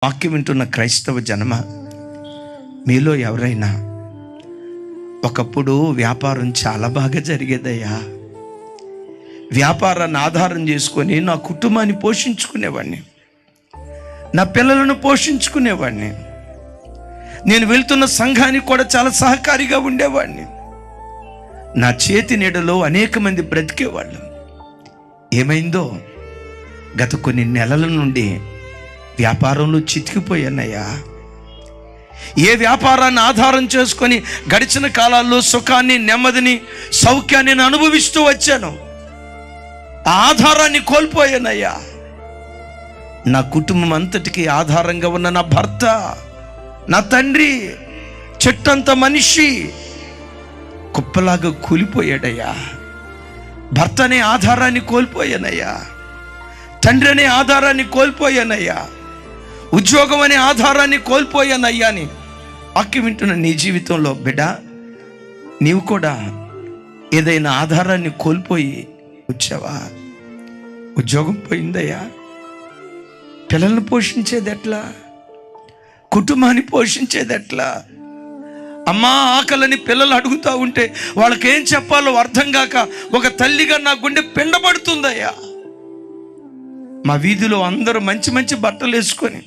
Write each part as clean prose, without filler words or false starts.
వాక్యం వింటున్న క్రైస్తవ జనమ, మీలో ఎవరైనా ఒకప్పుడు వ్యాపారం చాలా బాగా జరిగేదయ్యా, వ్యాపారాన్ని ఆధారం చేసుకొని నా కుటుంబాన్ని పోషించుకునేవాడిని, నా పిల్లలను పోషించుకునేవాడిని, నేను వెళ్తున్న సంఘానికి కూడా చాలా సహకారిగా ఉండేవాడిని, నా చేతి నీడలో అనేక మంది బ్రతికేవాళ్ళు. ఏమైందో గత కొన్ని నెలల నుండి వ్యాపారంలో చితికిపోయానయ్యా. ఏ వ్యాపారాన్ని ఆధారం చేసుకొని గడిచిన కాలాల్లో సుఖాన్ని, నెమ్మదిని, సౌఖ్యాన్ని నేను అనుభవిస్తూ వచ్చాను, ఆ ఆధారాన్ని కోల్పోయానయ్యా. నా కుటుంబం అంతటికి ఆధారంగా ఉన్న నా భర్త, నా తండ్రి, చెట్టంత మనిషి కుప్పలాగా కూలిపోయాడయ్యా. భర్త అనే ఆధారాన్ని కోల్పోయానయ్యా, తండ్రి అనే ఆధారాన్ని కోల్పోయానయ్యా, ఉద్యోగం అనే ఆధారాన్ని కోల్పోయానయ్యా అని వాక్యం వింటున్న నీ జీవితంలో బిడ్డ, నీవు కూడా ఏదైనా ఆధారాన్ని కోల్పోయి వచ్చావా? ఉద్యోగం పోయిందయ్యా, పిల్లల్ని పోషించేది ఎట్లా? కుటుంబాన్ని పోషించేది ఎట్లా? అమ్మా ఆకలని పిల్లలు అడుగుతూ ఉంటే వాళ్ళకేం చెప్పాలో అర్థం కాక ఒక తల్లిగా నా గుండె పిండబడుతుందయ్యా. మా వీధిలో అందరూ మంచి మంచి బట్టలు వేసుకొని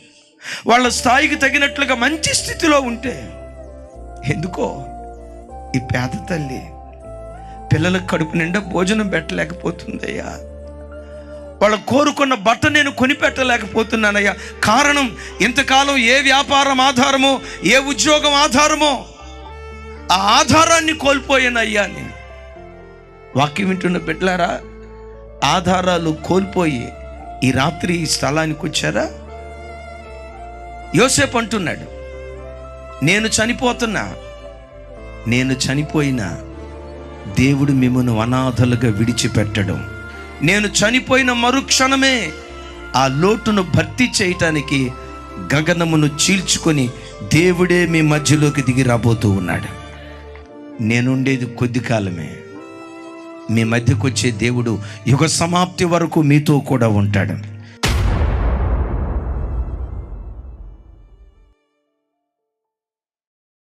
వాళ్ళ స్థాయికి తగినట్లుగా మంచి స్థితిలో ఉంటే ఎందుకో ఈ పేద తల్లి పిల్లలకు కడుపు నిండా భోజనం పెట్టలేకపోతుందయ్యా. వాళ్ళు కోరుకున్న బట్ట నేను కొనిపెట్టలేకపోతున్నానయ్యా. కారణం, ఇంతకాలం ఏ వ్యాపారం ఆధారమో, ఏ ఉద్యోగం ఆధారమో, ఆ ఆధారాన్ని కోల్పోయానయ్యా అని. వాక్యం వింటున్న బిడ్డలారా, ఆధారాలు కోల్పోయి ఈ రాత్రి ఈ స్థలానికి వచ్చారా? యోసేపు అంటున్నాడు, నేను చనిపోయినా దేవుడు మిమ్మల్ని అనాథలుగా విడిచిపెట్టడం, నేను చనిపోయిన మరుక్షణమే ఆ లోటును భర్తీ చేయటానికి గగనమును చీల్చుకొని దేవుడే మీ మధ్యలోకి దిగి రాబోతూ ఉన్నాడు. నేనుండేది కొద్ది కాలమే, మీ మధ్యకు వచ్చే దేవుడు యుగ సమాప్తి వరకు మీతో కూడా ఉంటాడు.